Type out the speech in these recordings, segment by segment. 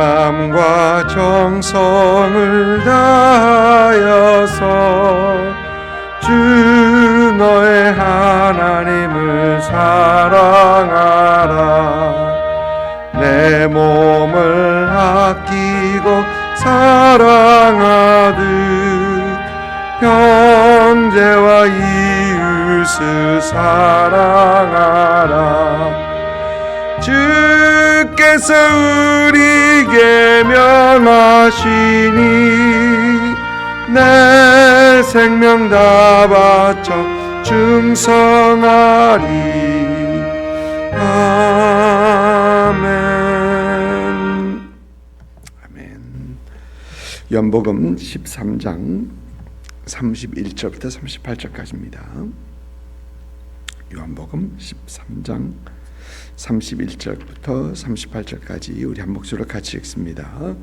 마음과 정성을 다하여서 주 너의 하나님을 사랑하라. 내 몸을 아끼고 사랑하듯 형제와 이웃을 사랑하라. 주께서 우리에게 명하시니 내 생명 다 바쳐 충성하리. 아멘. 아멘. 요한복음 13장 31절부터 38절까지입니다. 요한복음 13장 31절부터 38절까지 우리 한 목소리로 같이 읽습니다.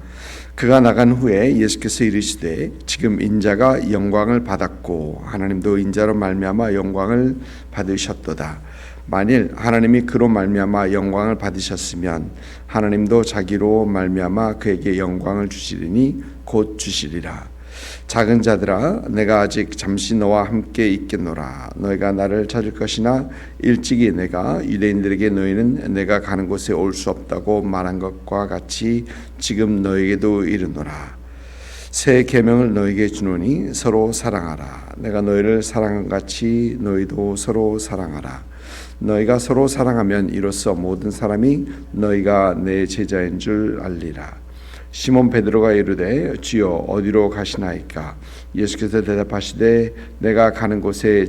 그가 나간 후에 예수께서 이르시되 지금 인자가 영광을 받았고 하나님도 인자로 말미암아 영광을 받으셨도다. 만일 하나님이 그로 말미암아 영광을 받으셨으면 하나님도 자기로 말미암아 그에게 영광을 주시리니 곧 주시리라. 작은 자들아 내가 아직 잠시 너와 함께 있겠노라. 너희가 나를 찾을 것이나 일찍이 내가 유대인들에게 너희는 내가 가는 곳에 올 수 없다고 말한 것과 같이 지금 너희에게도 이르노라. 새 계명을 너희에게 주노니 서로 사랑하라. 내가 너희를 사랑한 같이 너희도 서로 사랑하라. 너희가 서로 사랑하면 이로써 모든 사람이 너희가 내 제자인 줄 알리라. 시몬 베드로가 이르되 주여 어디로 가시나이까? 예수께서 대답하시되 내가 가는 곳에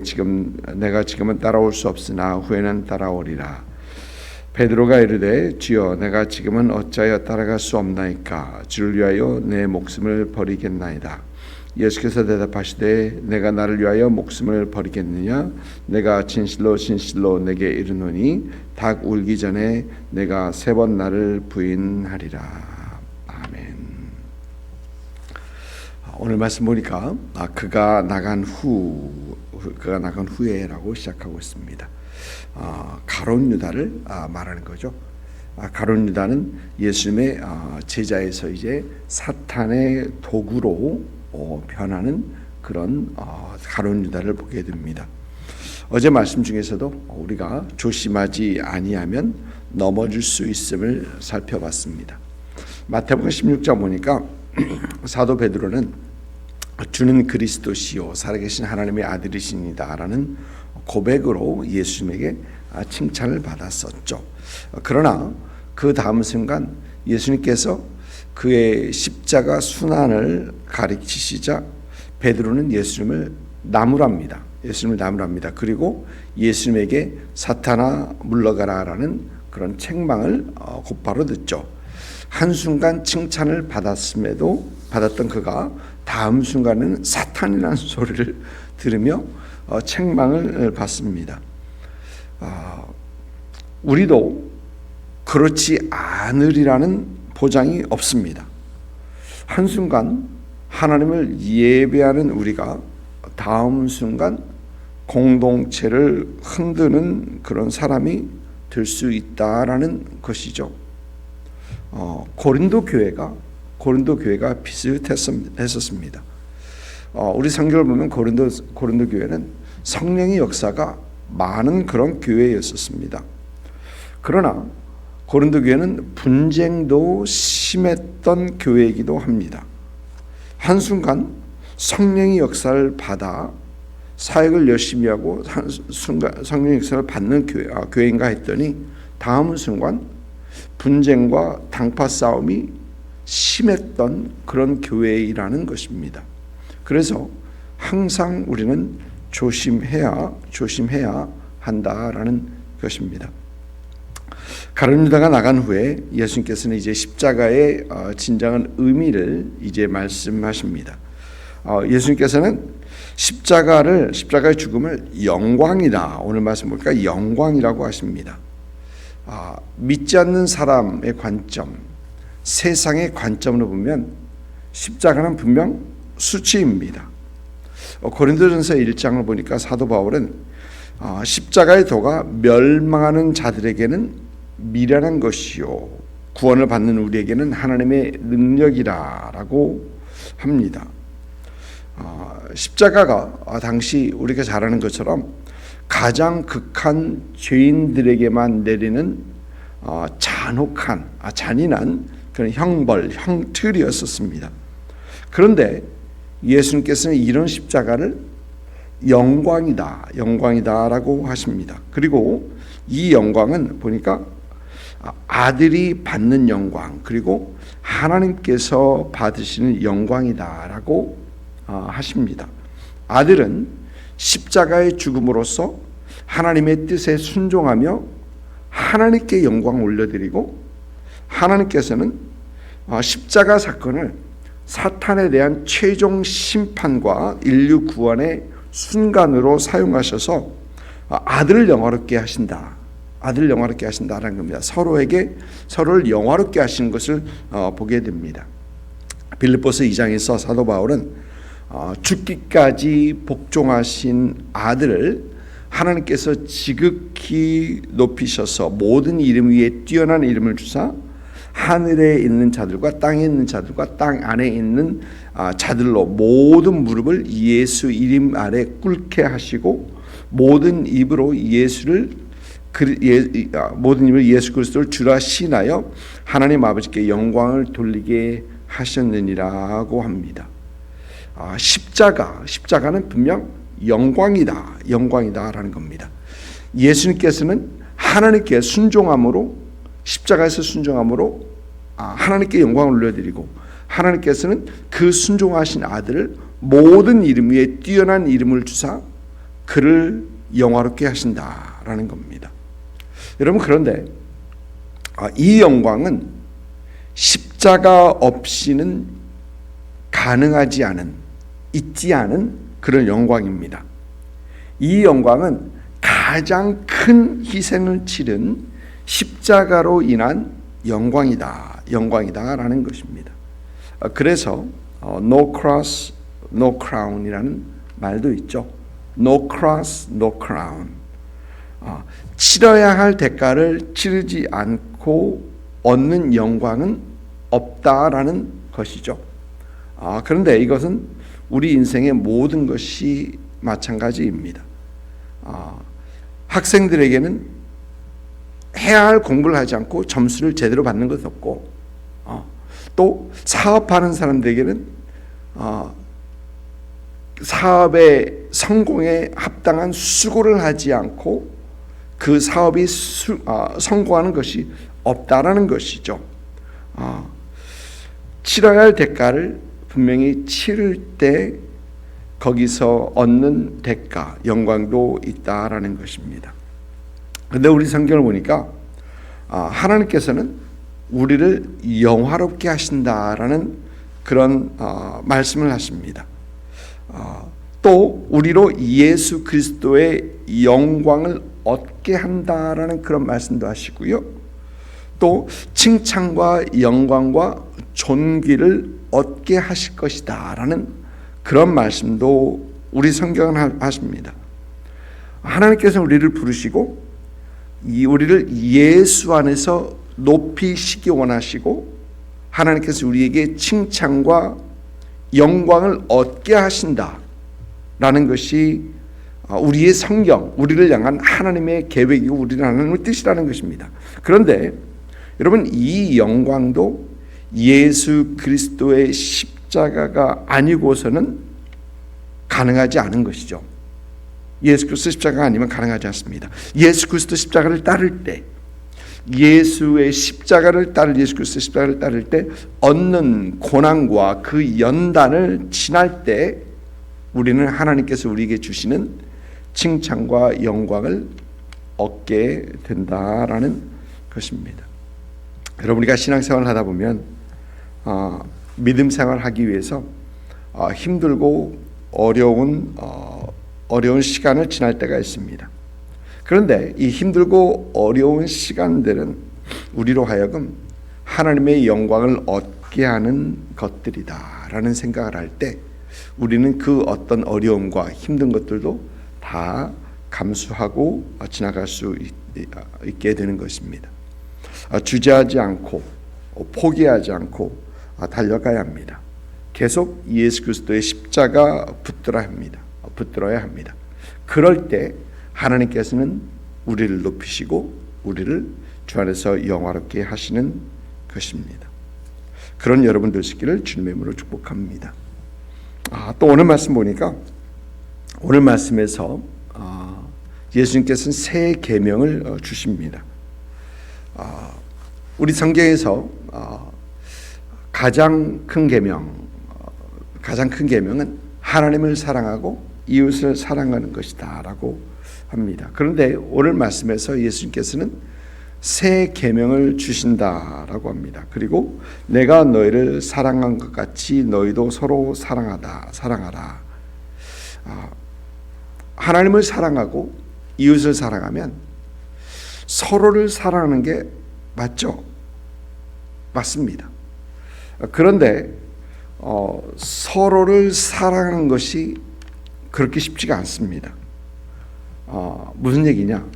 내가 지금은 따라올 수 없으나 후에는 따라오리라. 베드로가 이르되 주여 내가 지금은 어찌하여 따라갈 수 없나이까? 주를 위하여 내 목숨을 버리겠나이다. 예수께서 대답하시되 내가 나를 위하여 목숨을 버리겠느냐? 내가 진실로 진실로 내게 이르노니 닭 울기 전에 내가 3번 나를 부인하리라. 오늘 말씀 보니까 그가 나간 후에라고 시작하고 있습니다. 가룟 유다를 말하는 거죠. 가룟 유다는 예수님의 제자에서 이제 사탄의 도구로 변하는 그런 가룟 유다를 보게 됩니다. 어제 말씀 중에서도 우리가 조심하지 아니하면 넘어질 수 있음을 살펴봤습니다. 마태복음 16장 보니까 사도 베드로는 주는 그리스도시요 살아계신 하나님의 아들이십니다 라는 고백으로 예수님에게 칭찬을 받았었죠. 그러나 그 다음 순간 예수님께서 그의 십자가 순환을 가르치시자 베드로는 예수님을 나무랍니다. 그리고 예수님에게 사탄아 물러가라 라는 그런 책망을 곧바로 듣죠. 한순간 칭찬을 받았던 그가 다음 순간에는 사탄이라는 소리를 들으며 책망을 받습니다. 우리도 그렇지 않으리라는 보장이 없습니다. 한순간 하나님을 예배하는 우리가 다음 순간 공동체를 흔드는 그런 사람이 될 수 있다라는 것이죠. 고린도 교회가 비슷했었습니다. 우리 성경을 보면 고린도 교회는 성령의 역사가 많은 그런 교회였었습니다. 그러나 고린도 교회는 분쟁도 심했던 교회이기도 합니다. 한순간 성령의 역사를 받아 사역을 열심히 하고 성령의 역사를 받는 교회인가 했더니 다음 순간 분쟁과 당파 싸움이 심했던 그런 교회이라는 것입니다. 그래서 항상 우리는 조심해야 한다라는 것입니다. 가룟 유다가 나간 후에 예수님께서는 이제 십자가의 진정한 의미를 이제 말씀하십니다. 예수님께서는 십자가의 죽음을 영광이다. 오늘 말씀 보니까 영광이라고 하십니다. 믿지 않는 사람의 관점, 세상의 관점으로 보면 십자가는 분명 수치입니다. 고린도전서 1장을 보니까 사도 바울은 십자가의 도가 멸망하는 자들에게는 미련한 것이요 구원을 받는 우리에게는 하나님의 능력이라고 합니다. 십자가가 당시 우리가 잘 아는 것처럼 가장 극한 죄인들에게만 내리는 잔인한 그런 형벌, 형틀이었었습니다. 그런데 예수님께서는 이런 십자가를 영광이다라고 하십니다. 그리고 이 영광은 보니까 아들이 받는 영광, 그리고 하나님께서 받으시는 영광이다라고 하십니다. 아들은 십자가의 죽음으로써 하나님의 뜻에 순종하며 하나님께 영광을 올려드리고, 하나님께서는 십자가 사건을 사탄에 대한 최종 심판과 인류 구원의 순간으로 사용하셔서 아들을 영화롭게 하신다라는 겁니다. 서로를 영화롭게 하시는 것을 보게 됩니다. 빌립보서 2장에서 사도 바울은 죽기까지 복종하신 아들을 하나님께서 지극히 높이셔서 모든 이름 위에 뛰어난 이름을 주사 하늘에 있는 자들과 땅에 있는 자들과 땅 안에 있는 자들로 모든 무릎을 예수 이름 아래 꿇게 하시고 모든 입으로 예수 그리스도를 주라 시인하여 하나님 아버지께 영광을 돌리게 하셨느니라고 합니다. 십자가는 분명 영광이다라는 겁니다. 예수님께서는 하나님께 순종함으로, 십자가에서 순종함으로 하나님께 영광을 올려드리고, 하나님께서는 그 순종하신 아들을 모든 이름 위에 뛰어난 이름을 주사 그를 영화롭게 하신다라는 겁니다. 여러분, 그런데 이 영광은 십자가 없이는 가능하지 않은, 있지 않은 그런 영광입니다. 이 영광은 가장 큰 희생을 치른 십자가로 인한 영광이다라는 것입니다. 그래서 No cross, no crown이라는 말도 있죠. No cross, no crown. 치러야 할 대가를 치르지 않고 얻는 영광은 없다라는 것이죠. 그런데 이것은 우리 인생의 모든 것이 마찬가지입니다. 학생들에게는 해야 할 공부를 하지 않고 점수를 제대로 받는 것은 없고, 또 사업하는 사람들에게는 사업의 성공에 합당한 수고를 하지 않고 그 사업이 성공하는 것이 없다라는 것이죠. 치러야 할 대가를 분명히 치를 때 거기서 얻는 대가, 영광도 있다라는 것입니다. 그런데 우리 성경을 보니까 하나님께서는 우리를 영화롭게 하신다라는 그런 말씀을 하십니다. 또 우리로 예수 그리스도의 영광을 얻게 한다라는 그런 말씀도 하시고요. 또 칭찬과 영광과 존귀를 얻게 하실 것이다라는 그런 말씀도 우리 성경은 하십니다. 하나님께서 우리를 부르시고 우리를 예수 안에서 높이시기 원하시고, 하나님께서 우리에게 칭찬과 영광을 얻게 하신다라는 것이 우리의 성경, 우리를 향한 하나님의 계획이고 우리를 하나님의 뜻이라는 것입니다. 그런데 여러분, 이 영광도 예수 그리스도의 십자가가 아니고서는 가능하지 않은 것이죠. 예수 그리스도 십자가가 아니면 가능하지 않습니다. 예수 그리스도 십자가를 따를 때, 예수 그리스도 십자가를 따를 때 얻는 고난과 그 연단을 지날 때 우리는 하나님께서 우리에게 주시는 칭찬과 영광을 얻게 된다라는 것입니다. 여러분, 우리가 신앙생활을 하다 보면 믿음 생활을 하기 위해서 힘들고 어려운 시간을 지날 때가 있습니다. 그런데 이 힘들고 어려운 시간들은 우리로 하여금 하나님의 영광을 얻게 하는 것들이다라는 생각을 할 때 우리는 그 어떤 어려움과 힘든 것들도 다 감수하고 지나갈 수 있게 되는 것입니다. 주저하지 않고 포기하지 않고 달려가야 합니다. 계속 예수 그리스도의 십자가 붙들어야 합니다. 그럴 때 하나님께서는 우리를 높이시고 우리를 주 안에서 영화롭게 하시는 것입니다. 그런 여러분 되시기를 주님의 이름으로 축복합니다. 또 오늘 말씀 보니까 오늘 말씀에서 예수님께서는 새 계명을 주십니다. 우리 성경에서 가장 큰 계명은 하나님을 사랑하고 이웃을 사랑하는 것이다라고 합니다. 그런데 오늘 말씀에서 예수님께서는 새 계명을 주신다라고 합니다. 그리고 내가 너희를 사랑한 것 같이 너희도 서로 사랑하라. 하나님을 사랑하고 이웃을 사랑하면 서로를 사랑하는 게 맞죠? 맞습니다. 그런데 서로를 사랑하는 것이 그렇게 쉽지가 않습니다. 무슨 얘기냐?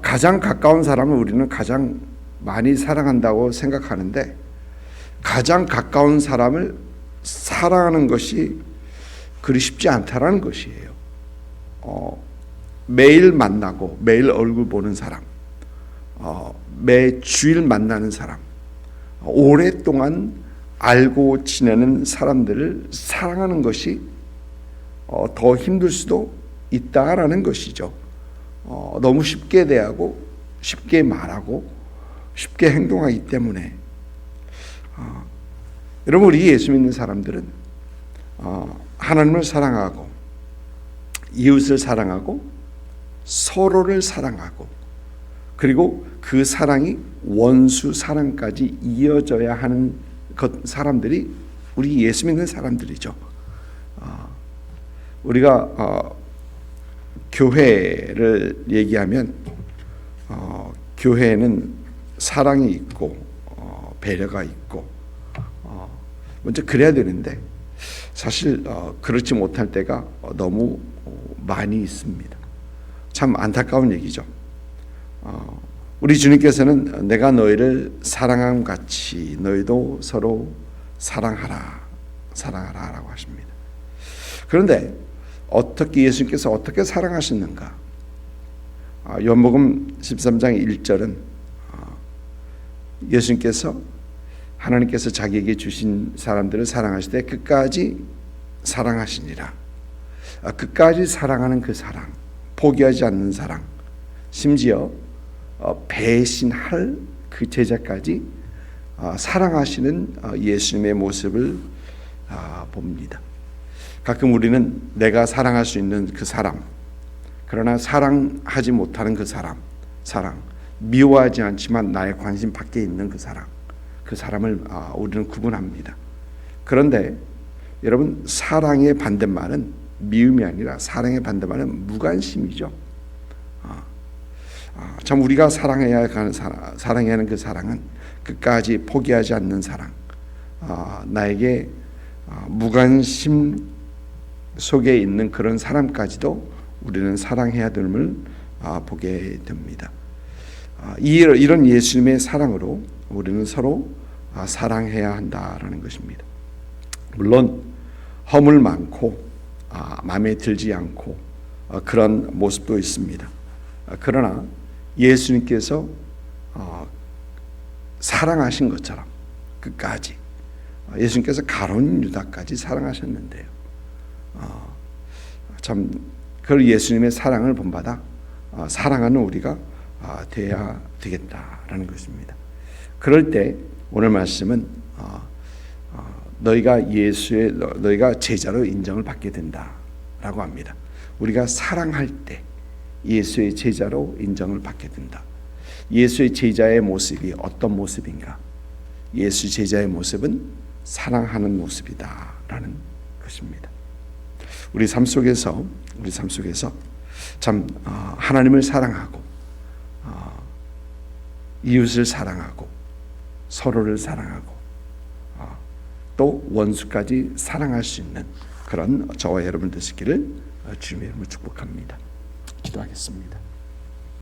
가장 가까운 사람을 우리는 가장 많이 사랑한다고 생각하는데 가장 가까운 사람을 사랑하는 것이 그리 쉽지 않다라는 것이에요. 매일 만나고 매일 얼굴 보는 사람, 매 주일 만나는 사람, 오랫동안 알고 지내는 사람들을 사랑하는 것이 더 힘들 수도 있다라는 것이죠. 너무 쉽게 대하고 쉽게 말하고 쉽게 행동하기 때문에 여러분, 우리 예수 믿는 사람들은 하나님을 사랑하고 이웃을 사랑하고 서로를 사랑하고 그리고 그 사랑이 원수 사랑까지 이어져야 하는 사람들이 우리 예수 믿는 사람들이죠. 우리가 교회를 얘기하면 교회에는 사랑이 있고 배려가 있고 먼저 그래야 되는데 사실 그렇지 못할 때가 너무 많이 있습니다. 참 안타까운 얘기죠. 우리 주님께서는 내가 너희를 사랑함 같이 너희도 서로 사랑하라라고 하십니다. 그런데 어떻게 예수님께서 어떻게 사랑하셨는가? 요한복음 13장 1절은 예수님께서 하나님께서 자기에게 주신 사람들을 사랑하실 때 끝까지 사랑하시니라. 끝까지 사랑하는 그 사랑, 포기하지 않는 사랑, 심지어 배신할 그 제자까지 사랑하시는 예수님의 모습을 봅니다. 가끔 우리는 내가 사랑할 수 있는 그 사람, 그러나 사랑하지 못하는 그 사람, 미워하지 않지만 나의 관심 밖에 있는 그 사람을 우리는 구분합니다. 그런데 여러분, 사랑의 반대말은 미움이 아니라 사랑의 반대말은 무관심이죠. 참 우리가 사랑해야 하는 그 사랑은 끝까지 포기하지 않는 사랑, 나에게 무관심 속에 있는 그런 사람까지도 우리는 사랑해야 됨을 보게 됩니다. 이런 예수님의 사랑으로 우리는 서로 사랑해야 한다라는 것입니다. 물론 허물 많고 마음에 들지 않고 그런 모습도 있습니다. 그러나 예수님께서 사랑하신 것처럼 끝까지 예수님께서 가룟 유다까지 사랑하셨는데요. 참 그 예수님의 사랑을 본받아 사랑하는 우리가 돼야 되겠다라는 것입니다. 그럴 때 오늘 말씀은 너희가 제자로 인정을 받게 된다라고 합니다. 우리가 사랑할 때 예수의 제자로 인정을 받게 된다. 예수의 제자의 모습이 어떤 모습인가? 예수 제자의 모습은 사랑하는 모습이다라는 것입니다. 우리 삶 속에서 참 하나님을 사랑하고 이웃을 사랑하고 서로를 사랑하고 또 원수까지 사랑할 수 있는 그런 저와 여러분 되시기를 주님의 이름으로 축복합니다. 기도하겠습니다.